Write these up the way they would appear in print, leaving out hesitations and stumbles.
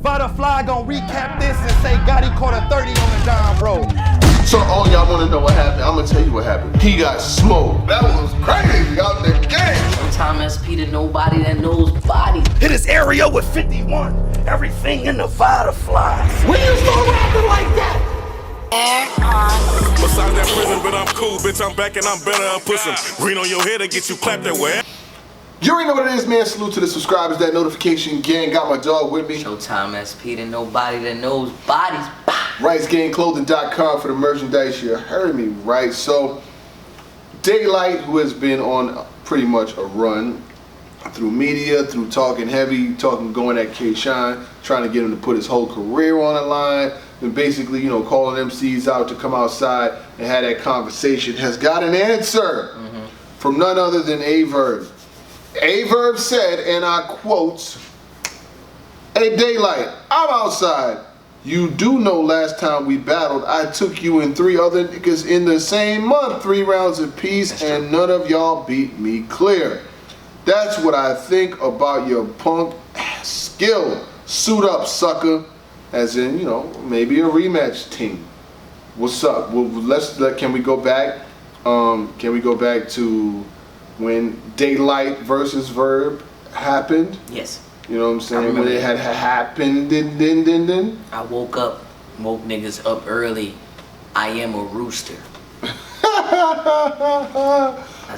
Vada Fly gon' recap this and say Gotti caught a 30 on the dime, bro. So all y'all wanna know what happened? I'm gonna tell you what happened. He got smoked. That was crazy out the game. Sometimes SP to nobody that knows body. Hit his area with 51. Everything in the Vada Fly. When you start rapping like that? Besides that prison, but I'm cool, bitch. I'm back and I'm better. I'll put some green on your head and get you clapped that way. You already know what it is, man. Salute to the subscribers, that notification gang. Got my dog with me. Showtime SP to nobody that knows bodies. RightsGangClothing.com for the merchandise. You heard me, right? So, Daylyt, who has been on pretty much a run through media, through talking heavy, going at K-Shine, trying to get him to put his whole career on the line, and basically, you know, calling MCs out to come outside and have that conversation, has got an answer from none other than Verb. Verb said, and I quote, "Hey Daylyt, I'm outside. You do know last time we battled, I took you and 3 other niggas in the same month, 3 rounds apiece, and none of y'all beat me clear. That's what I think about your punk ass skill. Suit up, sucker." As in, you know, maybe a rematch team. What's up? Well, can we go back? Can we go back to when Daylyt versus Verb happened? Yes. You know what I'm saying? When it had happened, then. I woke niggas up early. I am a rooster.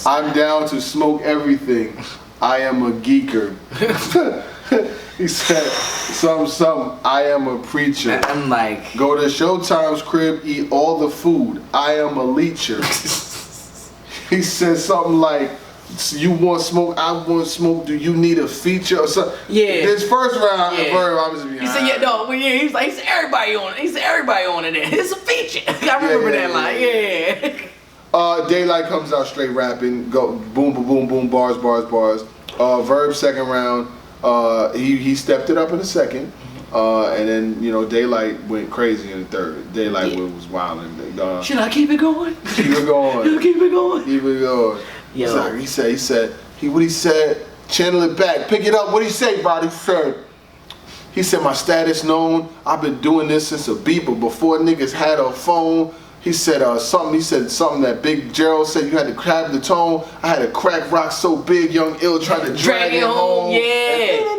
I'm down to smoke everything. I am a geeker. He said, something, I am a preacher. I'm like, go to Showtime's crib, eat all the food. I am a leecher. He said something like, you want smoke, I want smoke, do you need a feature or something? Yeah. This first round, yeah. Verb, I was behind. He said, yeah, no, but yeah, he said everybody on it. He said everybody on it. It's a feature. I remember that line, yeah. Daylyt comes out straight rapping, go boom, boom, boom, boom, bars, bars, bars. Verb second round, he stepped it up in the second, and then, you know, Daylyt went crazy in the third. Daylyt was wilding. Should I keep it going? Keep it going. Keep it going. Keep it going. Yo. What he said, channel it back, pick it up. What he say, bro? He said, my status known. I've been doing this since a beeper before niggas had a phone. He said something that Big Gerald said, you had to grab the tone. I had a crack rock so big, Young Ill tried to drag it home. Yeah.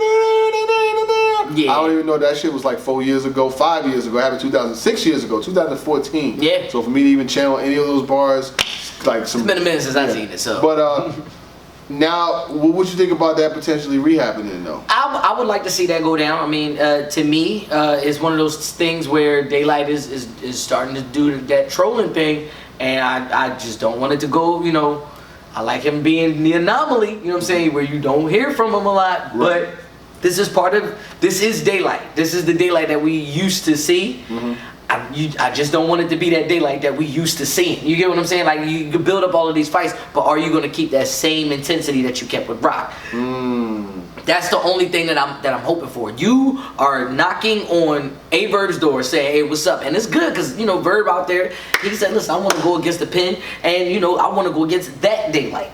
I don't even know, that shit was like 4 years ago, 5 years ago, happened 6 years ago, 2014. Yeah. So for me to even channel any of those bars, like it's been a minute since I've seen it, so. But now, what you think about that potentially rehappening though? I would like to see that go down. I mean, to me, it's one of those things where Daylyt is starting to do that trolling thing, and I just don't want it to go, you know. I like him being the anomaly, you know what I'm saying, where you don't hear from him a lot, right. But this is Daylyt. This is the Daylyt that we used to see. I just don't want it to be that Daylyt that we used to seeing. You get what I'm saying? Like, you can build up all of these fights, but are you going to keep that same intensity that you kept with Rock? That's the only thing that I'm hoping for. You are knocking on Verb's door saying, hey, what's up? And it's good because, you know, Verb out there, he said, listen, I want to go against the pen, and, you know, I want to go against that Daylyt.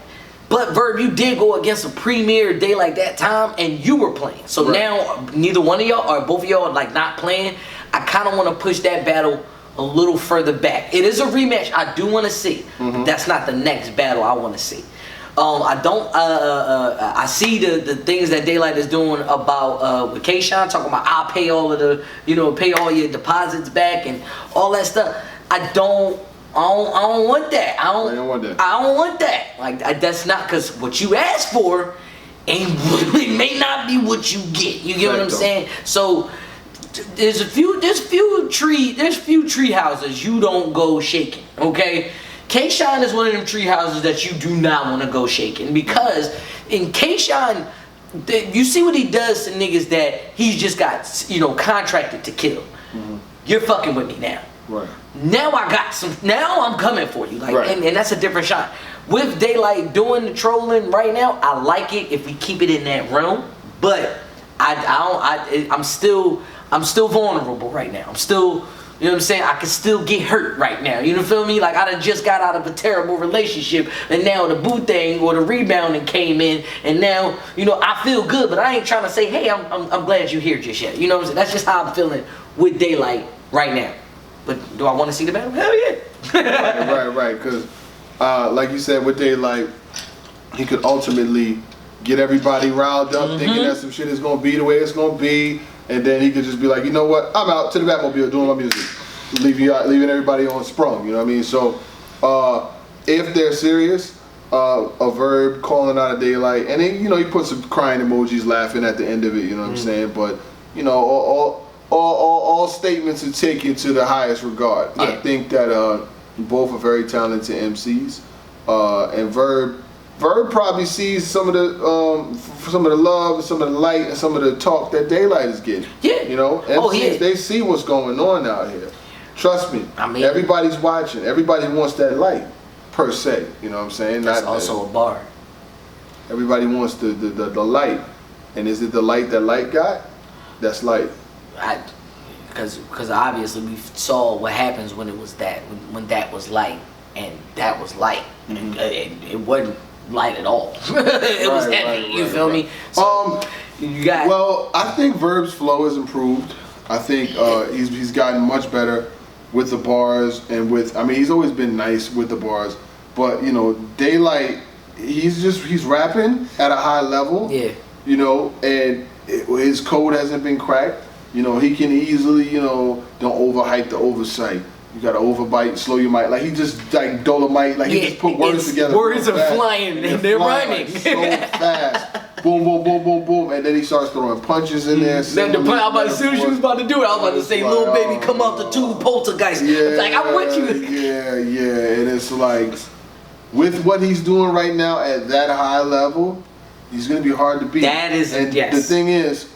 But Verb, you did go against a premier Daylyt that time, and you were playing. So now, neither one of y'all or both of y'all are like not playing. I kind of want to push that battle a little further back. It is a rematch I do want to see, but that's not the next battle I want to see. I see the things that Daylyt is doing about with K-Shine, talking about I'll pay all of the, you know, pay all your deposits back and all that stuff. I don't want that. I don't want that. Like, that's not, because what you asked for it may not be what you get. You get what I'm saying? So there's few tree houses you don't go shaking, okay? K-Shine is one of them tree houses that you do not want to go shaking, because in K-Shine, you see what he does to niggas that he's just got, you know, contracted to kill. You're fucking with me now. Right. Now I'm coming for you. Like, and that's a different shot. With Daylyt doing the trolling right now, I like it if we keep it in that realm. But I'm still vulnerable right now. I'm still You know what I'm saying? I can still get hurt right now. You know, feel me? Like I done just got out of a terrible relationship, and now the boo thing or the rebounding came in, and now you know I feel good, but I ain't trying to say, hey, I'm glad you're here just yet. You know what I'm saying? That's just how I'm feeling with Daylyt right now. But do I want to see the battle? Hell yeah. right. Because like you said, with Daylyt, he could ultimately get everybody riled up, thinking that some shit is gonna be the way it's gonna be, and then he could just be like, you know what, I'm out to the Batmobile doing my music, leaving everybody on sprung. You know what I mean? So if they're serious, a Verb calling out a Daylyt, and then, you know, he put some crying emojis, laughing at the end of it. You know what I'm saying? But you know, all statements are taken to the highest regard. Yeah. I think that both are very talented MCs, and Verb probably sees some of the love, and some of the light, and some of the talk that Daylyt is getting. Yeah. You know, MCs, they see what's going on out here. Trust me. I mean, everybody's watching. Everybody wants that light, per se. You know what I'm saying? That's also a bar. Everybody wants the light, and is it the light that Light got? That's light. Because obviously we saw what happens when it was that when that was light and that was light. And it wasn't light at all. It was heavy. You feel me? So, you got. Well, I think Verb's flow has improved. I think he's gotten much better with the bars and with. I mean, he's always been nice with the bars, but you know, Daylyt, he's rapping at a high level. Yeah. You know, and his code hasn't been cracked. You know, he can easily, you know, don't overhype the oversight. You gotta overbite, slow your mic. Like he just like Dolomite, like he just put words together. Words are flying and they're rhyming. Like, so fast. Boom, boom, boom, boom, boom. And then he starts throwing punches in there. As soon as she was about to do it, I was about to say, little baby, come out the tube, poltergeist. Yeah, It's like, I'm with you. Yeah. And it's like, with what he's doing right now at that high level, he's gonna be hard to beat. That is, and yes. the thing is,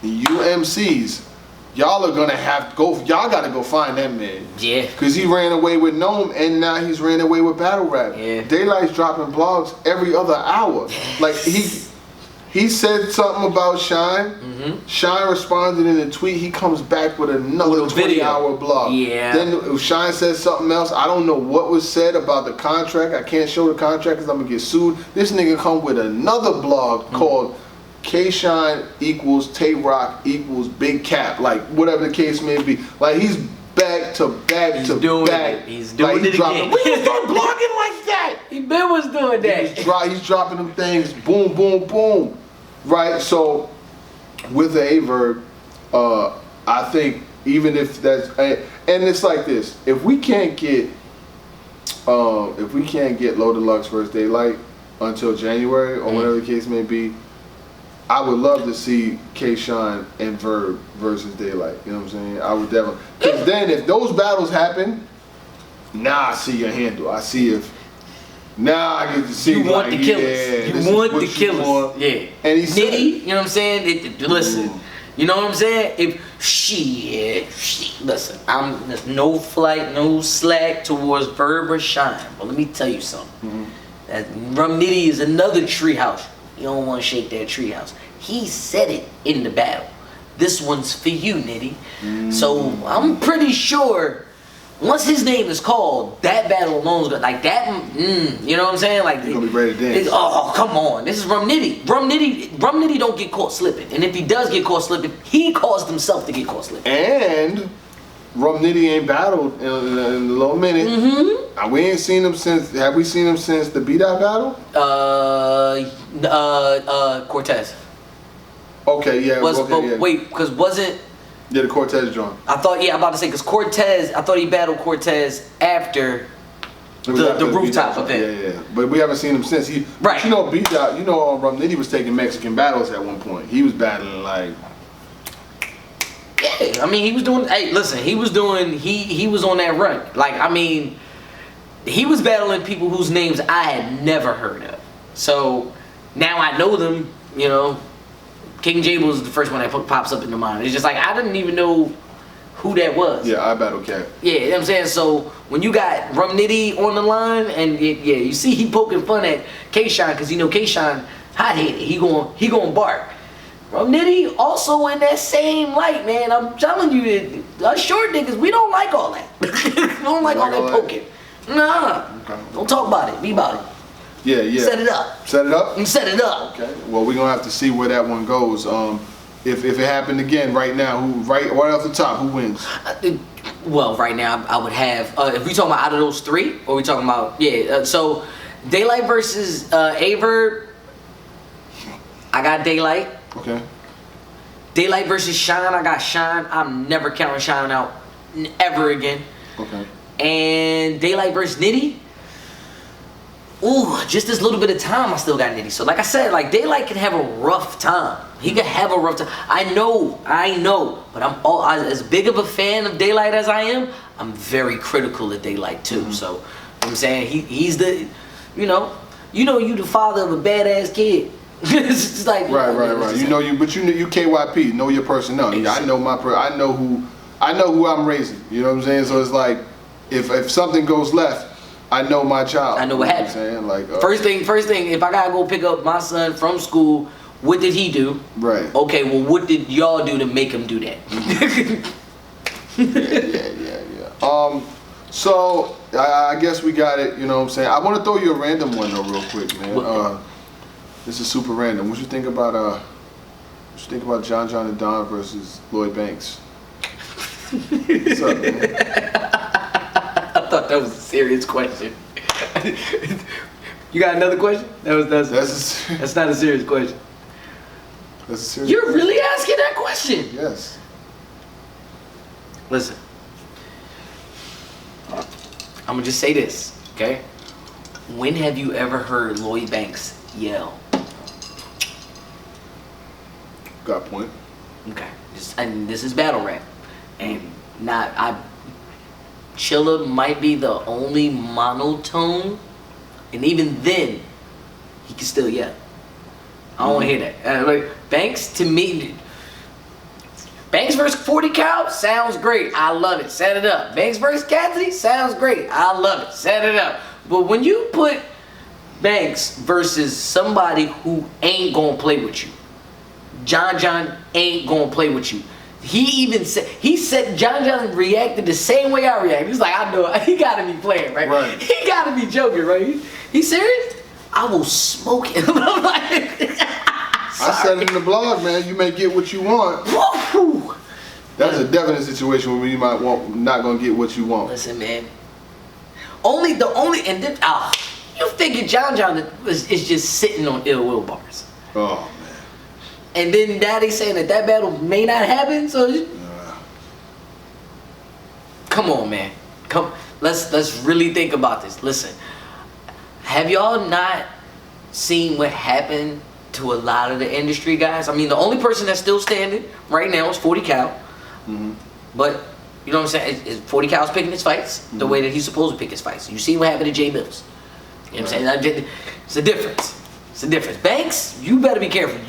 you MCs, y'all are gonna have to go. Y'all gotta go find that man. Yeah. Cause he ran away with Gnome, and now he's ran away with Battle Rap. Yeah. Daylight's dropping blogs every other hour. Like he said something about Shine. Shine responded in a tweet. He comes back with another 20-hour blog. Yeah. Then Shine says something else. I don't know what was said about the contract. I can't show the contract because I'm gonna get sued. This nigga come with another blog called K-Shine equals Tay Rock equals Big Cap, like whatever the case may be. Like he's back to back He's to doing back. it. He's doing it again. We can start blogging like that. He been was doing that. He's dropping them things, boom, boom, boom. Right. So with the Verb, I think even if that's and it's like this, if we can't get Low Deluxe versus Daylyt until January or whatever the case may be, I would love to see K-Shine and Verb versus Daylyt. You know what I'm saying? I would definitely. Because then if those battles happen, now I see your handle. I see if. Now I get to see. You want the killers. You want the killers. Yeah. And he said, Nitty, you know what I'm saying? Listen. You know what I'm saying? Listen, there's no flight, no slack towards Verb or Shine. But let me tell you something. That Rum Nitty is another treehouse. You don't want to shake that treehouse. He said it in the battle. This one's for you, Nitty. So I'm pretty sure once his name is called, that battle alone is gonna like that. You know what I'm saying? Like you're gonna be ready to dance. Oh, come on! This is Rum Nitty. Rum Nitty don't get caught slipping. And if he does get caught slipping, he caused himself to get caught slipping. And Rum Nitty ain't battled in a little minute. We ain't seen him since. Have we seen him since the B-Dot battle? Cortez. Okay, yeah. But wait, because wasn't. Yeah, the Cortez joint. I thought, I'm about to say, because Cortez, I thought he battled Cortez after the rooftop event. Yeah. But we haven't seen him since. Right. You know, B-Dot, Rum Nitty was taking Mexican battles at one point. He was battling like. Yeah, I mean, he was doing. Hey, listen, he was on that run. Like, I mean, he was battling people whose names I had never heard of. So now I know them. You know, King Jable is the first one that pops up in the mind. It's just like I didn't even know who that was. Yeah, I battle Cat. Yeah, you know what I'm saying? So when you got Rum Nitty on the line, and you see he poking fun at K-Shine because K-Shine hot-headed. He going bark. Rum Nitty also in that same light, man. I'm telling you, us short niggas, we don't like all that. We don't like all that poking. Nah, don't talk about it. Be about it. Yeah, yeah. Set it up. Set it up? Set it up. Okay. Well, we're gonna have to see where that one goes. If it happened again right now, right off the top, who wins? Well, right now I would have. If we talking about out of those three, or we talking about so Daylyt versus Verb. I got Daylyt. Okay. Daylyt versus Shine. I got Shine. I'm never counting Shine out ever again. Okay. And Daylyt versus Nitty. Ooh, just this little bit of time, I still got Nitty. So like I said, like Daylyt can have a rough time. He could have a rough time. I know. But as big of a fan of Daylyt as I am, I'm very critical of Daylyt too. Mm-hmm. So you know what I'm saying, he's the, you the father of a badass kid. It's just like right. You KYP, know your personnel. I know I know who I'm raising. You know what I'm saying? So it's like if something goes left, I know my child. I know what happened. You know what I'm saying? Like first thing, if I gotta go pick up my son from school, what did he do? Right. Okay, well, what did y'all do to make him do that? Yeah. So I guess we got it. You know what I'm saying? I want to throw you a random one though, real quick, man. This is super random. What you think about John and Don versus Lloyd Banks? What's up, man? I thought that was a serious question. You got another question? That's not a serious question. That's a serious You're question. really asking that question? Yes. Listen, I'm gonna just say this, okay? When have you ever heard Lloyd Banks yell? Got a point. Okay, and this is battle rap, and Chilla might be the only monotone, and even then, he can still yell. I don't want to hear that. Like Banks, to me, Banks versus 40 Cal sounds great. I love it. Set it up. Banks versus Cassidy sounds great. I love it. Set it up. But when you put Banks versus somebody who ain't gonna play with you, John ain't gonna play with you. He said John reacted the same way I reacted. He's like, I know, he gotta be playing, right? He gotta be joking, right? He serious? I will smoke him. I'm like, I said it in the blog, man. You may get what you want. Woo! That's a definite situation where you might not gonna get what you want. Listen, man. You figure John is just sitting on ill will bars. Oh man. And then Daddy saying that battle may not happen. So come on, man. Let's really think about this. Listen, have y'all not seen what happened to a lot of the industry guys? I mean, the only person that's still standing right now is 40 Cal. Mm-hmm. But you know what I'm saying? 40 Cal's picking his fights the way that he's supposed to pick his fights. You see what happened to J Mills. You know what I'm saying? It's a difference. It's a difference. Banks, you better be careful.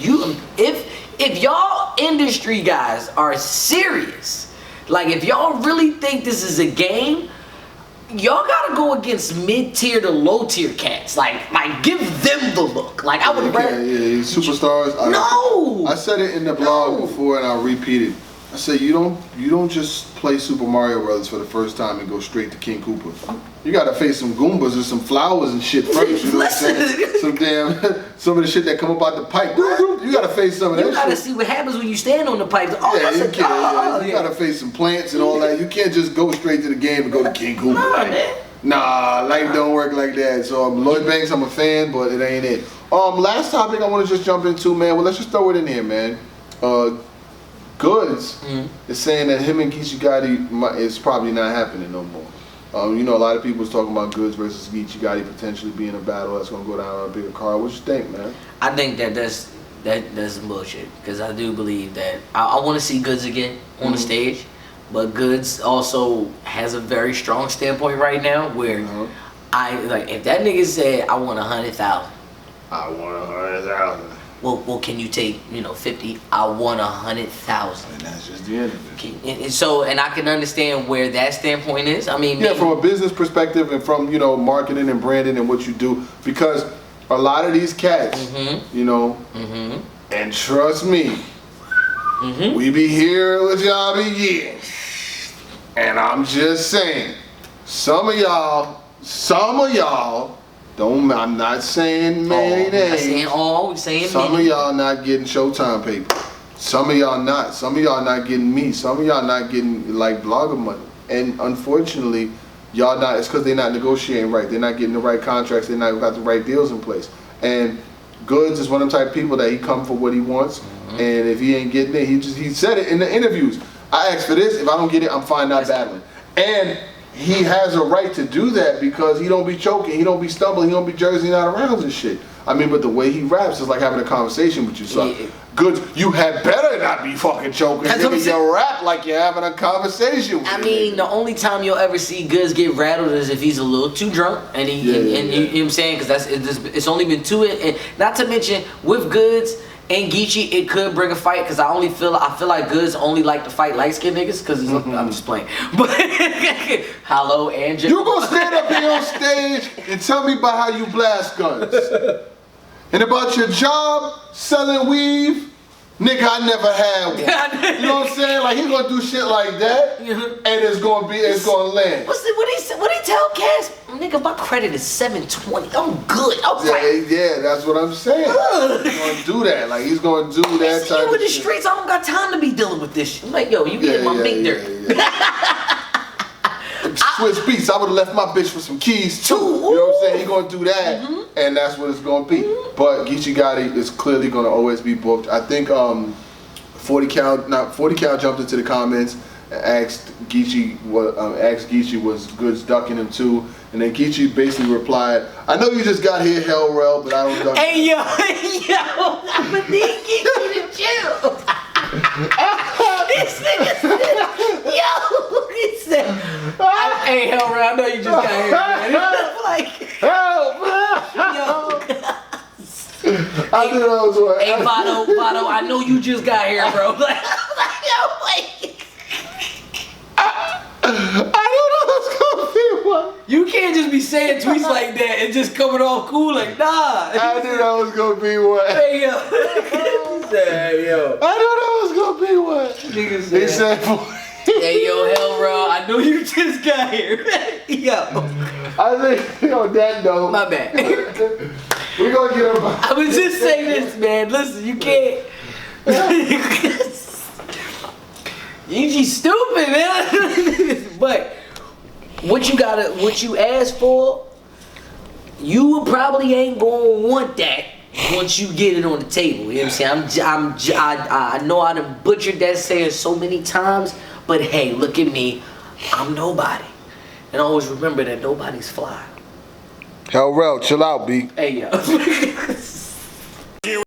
If y'all industry guys are serious, like if y'all really think this is a game, y'all gotta go against mid-tier to low-tier cats. Like give them the look. Like I would rather. Yeah, superstars. I said it in the blog before, and I'll repeat it. I said you don't just play Super Mario Brothers for the first time and go straight to King Koopa. You gotta face some Goombas or some flowers and shit first. You know what I'm saying? Some of the shit that come up out the pipe. You gotta face some of that shit. You gotta see what happens when you stand on the pipes. You gotta face some plants and all that. You can't just go straight to the game and go to King Koopa. Nah, life don't work like that. So Lloyd Banks, I'm a fan, but it ain't it. Last topic I want to just jump into, man. Well, let's just throw it in here, man. Goodz is saying that him and Gichi Gotti is probably not happening no more. A lot of people is talking about Goodz versus Gichi Gotti potentially being a battle that's gonna go down on a bigger card. What you think, man? I think that's some bullshit, because I do believe that I want to see Goodz again on the stage, but Goodz also has a very strong standpoint right now where if that nigga said I want 100,000, I want 100,000. Well, can you take 50? I want 100,000. And that's just the end of it. And I can understand where that standpoint is. I mean, from a business perspective and from marketing and branding and what you do, because a lot of these cats, and trust me, We be hearing what y'all be getting. And I'm just saying, some of y'all, I'm not saying many names. I'm saying all, we're saying some many. of y'all not getting Showtime paper. Some of y'all not. Some of y'all not getting me. Some of y'all not getting like blogger money. And unfortunately, y'all not. It's because they're not negotiating right. They're not getting the right contracts. They're not got the right deals in place. And Goodz is one of them type of people that he come for what he wants. And if he ain't getting it, he said it in the interviews. I asked for this. If I don't get it, I'm fine not battling. And he has a right to do that because he don't be choking, he don't be stumbling, he don't be jerseying out of rounds and shit. I mean, but the way he raps is like having a conversation with you. So, Goodz, you had better not be fucking choking. Nigga, you rap like you're having a conversation with I mean, the only time you'll ever see Goodz get rattled is if he's a little too drunk, and you know what I'm saying? Because it's only been two, and not to mention with Goodz and Geechi, it could bring a fight because I feel like Goodz only like to fight light skinned niggas because I'm just playing. But Hollow and you gonna stand up here on stage and tell me about how you blast guns and about your job selling weave. Nigga, I never had one. You know what I'm saying? Like, he gonna do shit like that, and it's gonna land. What he tell Cass? Nigga, my credit is 720. I'm good. I'm right. Yeah, that's what I'm saying. He's gonna do that. Like, he's gonna do that type of with the shit. streets, I don't got time to be dealing with this shit. I'm like, yo, you get my big dirt. Switch beats. I would have left my bitch for some keys too. You know what I'm saying? He gonna do that, and that's what it's gonna be. But Gichi Gotti is clearly gonna always be booked. I think 40 Cal jumped into the comments and asked Gichi was Goodz ducking him too, and then Gichi basically replied, "I know you just got here, Hell Rel, but I don't duck." Hey yo, I'ma need Gichi to chill. This nigga said, yo, he said, hey, Hell Rel, I know you just got here, man. Like, Help! yo. I knew that was what. Hey, Vada, I know you just got here, bro. Like, yo, wait. I don't know what's gonna be one. You can't just be saying tweets like that and just coming off cool like, nah. I knew that was gonna be one. Hey, yo. He said, hey, yo. I knew that was gonna be one. Nigga He said, hey, yo, Hell Rel, I know you just got here. Yo. I think, on that note, My bad. we're gonna get him. I was just saying this, man. Listen, you can't. You stupid, man. But what you asked for, you probably ain't gonna want that once you get it on the table. You know what I'm saying? I know I done butchered that saying so many times, but hey, look at me. I'm nobody. And always remember that nobody's fly. Hell Rel, chill out, B. Hey, yo.